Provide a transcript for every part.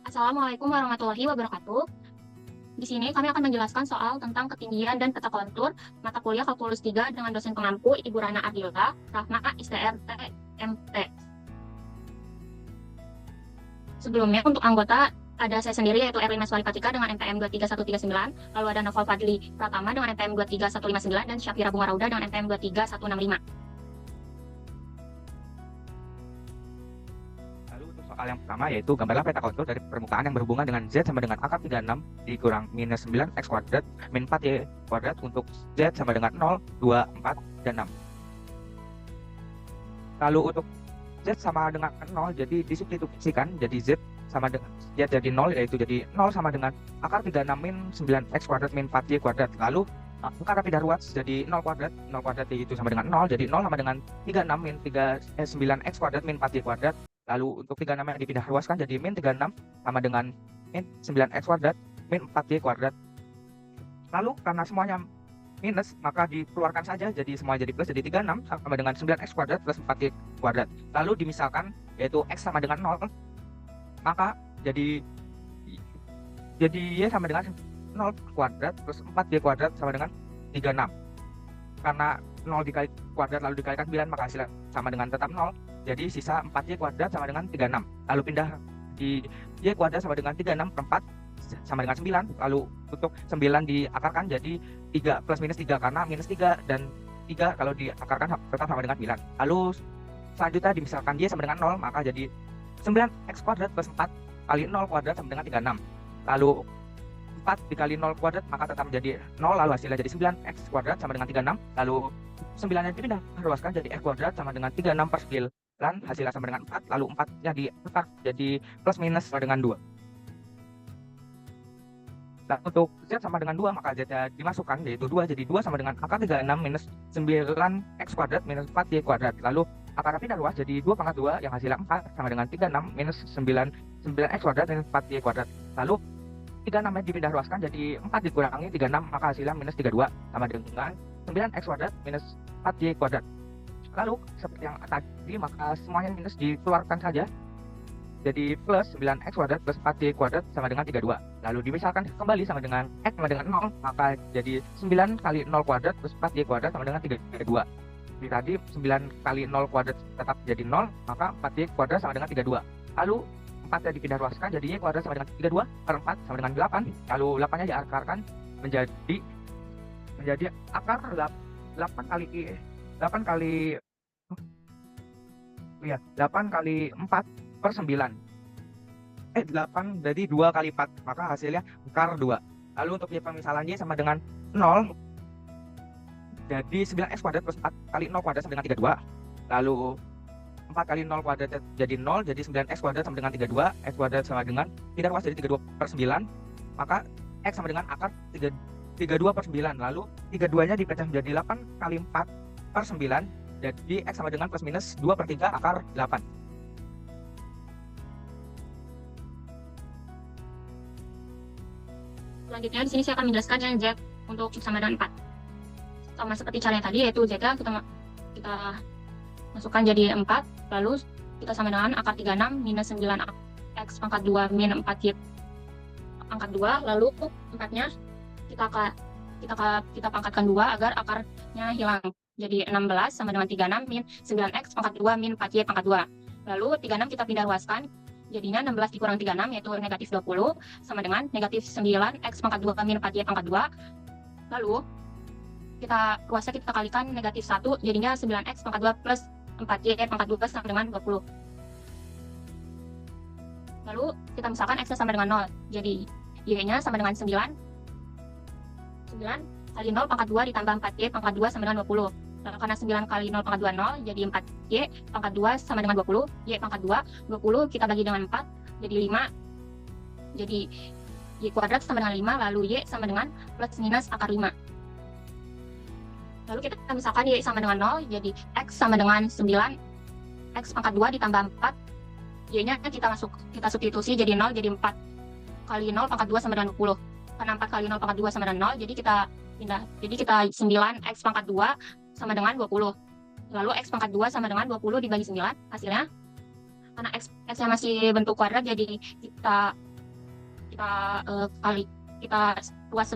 Assalamualaikum warahmatullahi wabarakatuh. Di sini kami akan menjelaskan soal tentang ketinggian dan peta kontur mata kuliah Kalkulus 3 dengan dosen pengampu Ibu Rana Ardila, Rahma, ISTRT, MT. Sebelumnya untuk anggota ada saya sendiri yaitu Erlina Swaripatika dengan NPM 23139, lalu ada Noval Fadli Pratama dengan NPM 23159 dan Syafira Bunga Rauda dengan NPM 23165. Lalu untuk soal yang pertama yaitu gambarlah peta kontur dari permukaan yang berhubungan dengan Z sama dengan akar 36 dikurang minus 9 X kuadrat min 4Y kuadrat untuk Z sama dengan 0, 2, 4, dan 6. Lalu untuk Z sama dengan 0 jadi disubstitusikan jadi Z sama dengan Z jadi 0 yaitu jadi 0 sama dengan akar 36 min 9X kuadrat min 4Y kuadrat. Lalu akar pindah ruas jadi 0 kuadrat itu sama dengan 0 jadi 0 sama dengan 36 min 9X kuadrat min 4Y kuadrat. Lalu untuk 36 yang dipindah ruaskan jadi min 36 sama dengan min 9X kuadrat min 4Y kuadrat. Lalu karena semuanya minus maka dikeluarkan saja jadi semuanya jadi plus, jadi 36 sama dengan 9X kuadrat plus 4Y kuadrat. Lalu dimisalkan yaitu X sama dengan 0 maka jadi Y sama dengan 0 kuadrat plus 4Y kuadrat sama dengan 36. Karena 0 dikali kuadrat lalu dikalikan 9 maka hasilnya sama dengan tetap 0. Jadi sisa 4Y kuadrat sama dengan 36. Lalu pindah di Y kuadrat sama dengan 36 per 4 sama dengan 9. Lalu untuk 9 diakarkan jadi 3 plus minus 3 karena minus 3 dan 3 kalau diakarkan tetap sama dengan 9. Lalu selanjutnya dimisalkan Y sama dengan 0 maka jadi 9X kuadrat plus 4 kali 0 kuadrat sama dengan 36. Lalu 4 dikali 0 kuadrat maka tetap menjadi 0, lalu hasilnya jadi 9X kuadrat sama dengan 36. Lalu 9 nya dipindah ruaskan jadi X kuadrat sama dengan 36 per 9, hasilnya sama dengan 4. Lalu 4 nya ditukar jadi plus minus sama dengan 2. Nah, untuk Z sama dengan 2 maka Z nya dimasukkan yaitu 2, jadi 2 sama dengan akar 36 minus 9X kuadrat minus 4Y kuadrat. Lalu akar pindah ruas jadi 2 pangkat 2 yang hasilnya 4 sama dengan 36 minus 9X kuadrat minus 4Y kuadrat. Lalu 36 nya dipindah ruaskan jadi 4 dikurangi 36 maka hasilnya minus 32 sama dengan 9X kuadrat minus 4Y kuadrat. Lalu seperti yang tadi maka semuanya minus dikeluarkan saja jadi plus 9X kuadrat plus 4Y kuadrat sama dengan 32. Lalu dimisalkan kembali sama dengan X sama dengan 0 maka jadi 9 kali 0 kuadrat plus 4Y kuadrat sama dengan 32. Jadi tadi 9 kali 0 kuadrat tetap jadi 0 maka 4Y kuadrat sama dengan 32. Lalu 4 nya dipindah ruaskan jadi Y kuadrat sama dengan 32 per 4 sama dengan 8. Lalu 8 nya diakarkan menjadi akar 8 kali 4 per 9. 8 jadi 2 kali 4 maka hasilnya akar 2. Lalu untuk Y pemisalan Y sama dengan 0 jadi 9X kuadrat plus 4 kali 0 kuadrat sama dengan 32. Lalu 4 kali 0 kuadrat jadi 0 jadi 9X kuadrat sama dengan 32. X kuadrat sama dengan pindah ruas jadi 32 per 9 maka X sama dengan akar 32 per 9. Lalu 32 nya dipecah menjadi 8 kali 4 per 9 jadi X sama dengan plus minus 2 per 3 akar 8. Selanjutnya di sini saya akan menjelaskan yang Z untuk sama dengan 4. Sama seperti cara yang tadi yaitu Z kita masukkan jadi 4, lalu kita sama dengan akar 36 minus 9X pangkat 2 min 4Y pangkat 2, lalu 4-nya kita pangkatkan 2 agar akarnya hilang. Jadi 16 sama dengan 36 min 9X pangkat 2 min 4Y pangkat 2. Lalu 36 kita pindah ruaskan, jadinya 16 dikurang 36 yaitu negatif 20 sama dengan negatif 9X pangkat 2 min 4Y pangkat 2. Lalu ruasnya kita kalikan negatif 1, jadinya 9X pangkat 2 plus 4Y pangkat 2 sama dengan 20. Lalu kita misalkan X-nya sama dengan 0, jadi Y-nya sama dengan 9 kali 0 pangkat 2 ditambah 4Y pangkat 2 sama dengan 20. Lalu karena 9 kali 0 pangkat 2 0, jadi 4Y pangkat 2 sama dengan 20. Y pangkat 2, 20 kita bagi dengan 4, jadi 5. Jadi Y kuadrat sama dengan 5, lalu Y sama dengan plus minus akar 5. Lalu kita misalkan Y sama dengan 0, jadi X sama dengan 9, X pangkat 2 ditambah 4. Y-nya kita substitusi jadi 0, jadi 4 kali 0 pangkat 2 sama dengan 20. Karena 4 kali 0 pangkat 2 sama dengan 0, jadi kita pindah. Jadi kita 9X pangkat 2 sama dengan 20. Lalu X pangkat 2 sama dengan 20 dibagi 9, hasilnya karena X-nya masih bentuk kuadrat, jadi kita ruas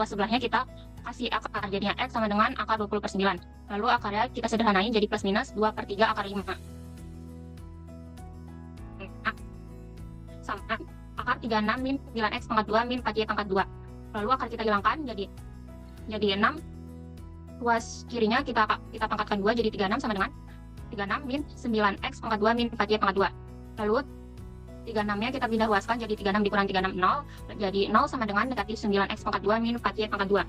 sebelahnya kita kasih akar, jadinya X sama dengan akar 20/9. Lalu akarnya kita sederhanain jadi plus minus 2/3 akar 5. Sama akar 36 min 9X pangkat 2 min 4Y pangkat 2. Lalu akar kita hilangkan jadi 6. Ruas kirinya kita pangkatkan 2 jadi 36 sama dengan 36 min 9X pangkat 2 min 4Y pangkat 2. Lalu 36-nya kita pindah ruaskan jadi 36 dikurang 36 0. Jadi 0 sama dengan negatif 9X pangkat 2 min 4Y pangkat 2.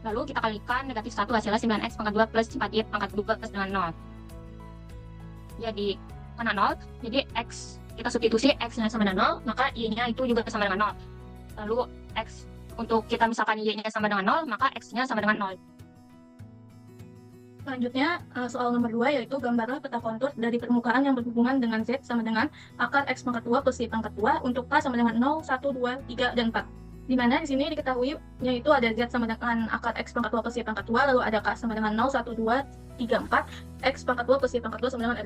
Lalu kita kalikan negatif 1 hasilnya 9X pangkat 2 plus 4Y pangkat 2 plus dengan 0. Jadi karena 0, jadi X kita substitusi X-nya sama dengan 0, maka Y-nya itu juga sama dengan 0. Lalu X untuk kita misalkan Y-nya sama dengan 0, maka X-nya sama dengan 0. Selanjutnya, soal nomor 2 yaitu gambarlah peta kontur dari permukaan yang berhubungan dengan Z sama dengan akar X pangkat 2 plus Y pangkat 2 untuk K sama dengan 0, 1, 2, 3, dan 4. Di mana di sini diketahui yaitu ada Z sama dengan akar X pangkat 2 plus Y pangkat 2, lalu ada K sama dengan 0, 1, 2, 3, 4, X pangkat 2 plus Y pangkat 2 sama dengan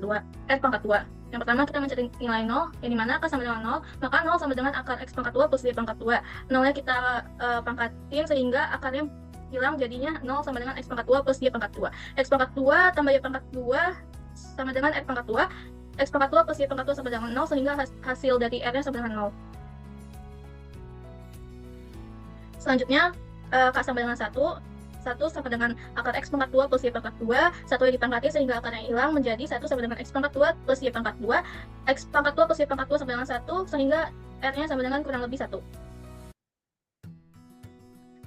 R pangkat 2. Yang pertama kita mencari nilai 0, yang dimana K sama dengan 0, maka 0 sama dengan akar X pangkat 2 plus Y pangkat 2. 0-nya kita pangkatin sehingga akarnya hilang, jadinya 0 sama dengan X pangkat 2 plus Y pangkat 2. X pangkat 2 tambah Y pangkat 2 sama dengan R pangkat 2. X pangkat 2 plus Y pangkat 2 sama dengan 0, sehingga hasil dari R-nya sama dengan 0. Selanjutnya, K sama dengan 1 sama dengan akar X pangkat 2 plus Y pangkat 2. 1 dipangkatin sehingga akarnya hilang, menjadi 1 sama dengan X pangkat 2 plus Y pangkat 2. X pangkat 2 plus Y pangkat 2 sama dengan 1, sehingga R-nya sama dengan kurang lebih 1.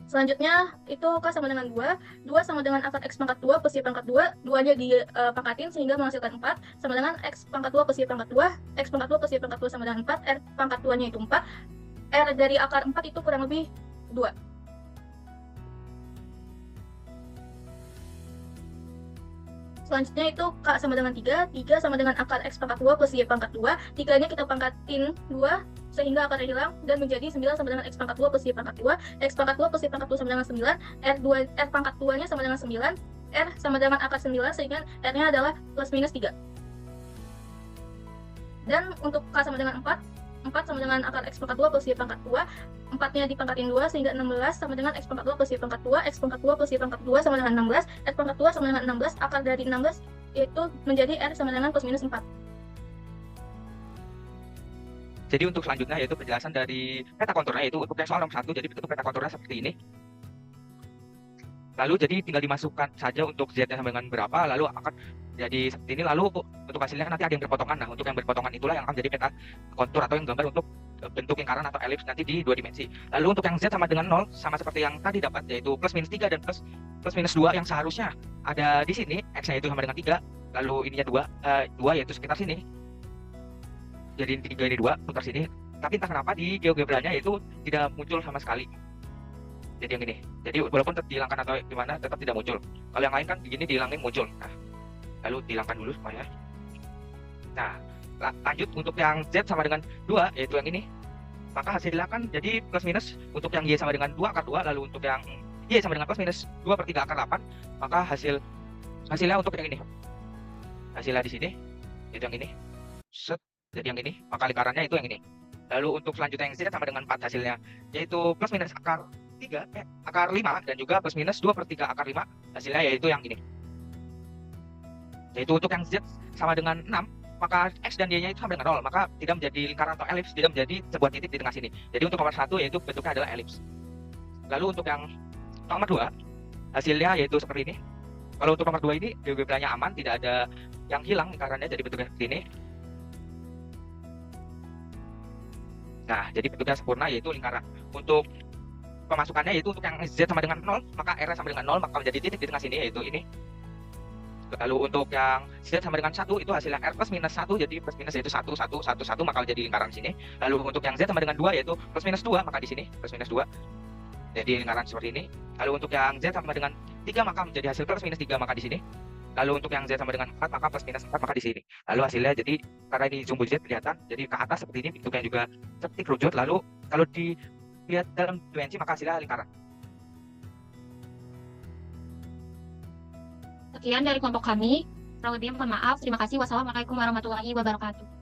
Selanjutnya itu K sama dengan 2 sama dengan akar X pangkat 2 plus Y pangkat 2, 2-nya dipangkatin sehingga menghasilkan 4, sama dengan X pangkat 2 plus Y pangkat 2, X pangkat 2 plus Y pangkat 2 sama dengan 4, R pangkat 2-nya itu 4, R dari akar 4 itu kurang lebih 2. Selanjutnya itu K sama dengan 3 sama dengan akar X pangkat 2 plus Y pangkat 2, 3-nya kita pangkatin 2, sehingga akarnya hilang dan menjadi 9 sama dengan X pangkat 2 plus Y pangkat 2, X pangkat 2 plus Y pangkat 2 sama dengan 9, R pangkat 2-nya sama dengan 9, R sama dengan akar 9, sehingga R-nya adalah plus minus 3. Dan untuk K sama dengan 4 sama dengan akar X pangkat 2 plus Y pangkat 2, 4-nya dipangkatin 2 sehingga 16 sama dengan X pangkat 2 plus Y pangkat 2, X pangkat 2 plus Y pangkat 2 sama dengan 16, X pangkat 2 sama dengan 16, akar dari 16 itu menjadi R sama dengan plus minus 4. Jadi untuk selanjutnya yaitu penjelasan dari peta konturnya, yaitu untuk yang soal nomor 1, jadi bentuk peta konturnya seperti ini. Lalu jadi tinggal dimasukkan saja untuk Z-nya sama dengan berapa, lalu akan jadi seperti ini. Lalu untuk hasilnya nanti ada yang berpotongan. Nah, untuk yang berpotongan itulah yang akan jadi peta kontur atau yang gambar untuk bentuk lingkaran atau elips nanti di 2 dimensi. Lalu untuk yang Z sama dengan 0, sama seperti yang tadi dapat, yaitu plus minus 3 dan plus minus 2 yang seharusnya ada di sini, X-nya itu sama dengan 3, lalu ininya 2 yaitu sekitar sini. Jadi 3 ini 2, putar sini. Tapi entah kenapa di GeoGebra-nya itu tidak muncul sama sekali. Jadi yang ini. Jadi walaupun dihilangkan atau gimana tetap tidak muncul. Kalau yang lain kan begini dihilangin muncul. Nah, lalu dihilangkan dulu supaya. Nah, lanjut untuk yang Z sama dengan 2, yaitu yang ini. Maka hasilnya kan jadi plus minus untuk yang Y sama dengan 2 akar 2, lalu untuk yang Y sama dengan plus minus 2/3 akar 8, maka hasilnya untuk yang ini. Hasilnya di sini, itu yang ini. Set. Jadi yang ini, maka lingkarannya itu yang ini. Lalu untuk selanjutnya yang Z sama dengan 4 hasilnya, yaitu plus minus akar 5 dan juga plus minus 2/3 akar 5, hasilnya yaitu yang ini. Yaitu untuk yang Z sama dengan 6, maka X dan Y-nya itu sama dengan 0, maka tidak menjadi lingkaran atau elips, tidak menjadi sebuah titik di tengah sini. Jadi untuk nomor 1 yaitu bentuknya adalah elips. Lalu untuk yang nomor 2, hasilnya yaitu seperti ini. Kalau untuk nomor 2 ini, GeoGebra-nya aman, tidak ada yang hilang lingkarannya, jadi bentuknya seperti ini. Nah, jadi bentuknya sempurna yaitu lingkaran. Untuk pemasukannya yaitu untuk yang Z sama dengan 0, maka R sama dengan 0, maka menjadi titik di tengah sini yaitu ini. Lalu untuk yang Z sama dengan 1 itu hasilnya R plus minus 1, jadi plus minus yaitu 1, 1, 1, 1, maka jadi lingkaran sini. Lalu untuk yang Z sama dengan 2 yaitu plus minus 2, maka di sini plus minus 2. Jadi lingkaran seperti ini. Lalu untuk yang Z sama dengan 3, maka menjadi hasil plus minus 3, maka di sini. Lalu untuk yang Z sama dengan 4, maka plus minus 4, maka di sini. Lalu hasilnya jadi, karena ini zoom Z kelihatan, jadi ke atas seperti ini, bentuknya juga seperti kerucut. Lalu kalau dilihat dalam dimensi, maka hasilnya lingkaran. Sekian dari kelompok kami. Kurang lebih mohon maaf. Terima kasih. Wassalamualaikum warahmatullahi wabarakatuh.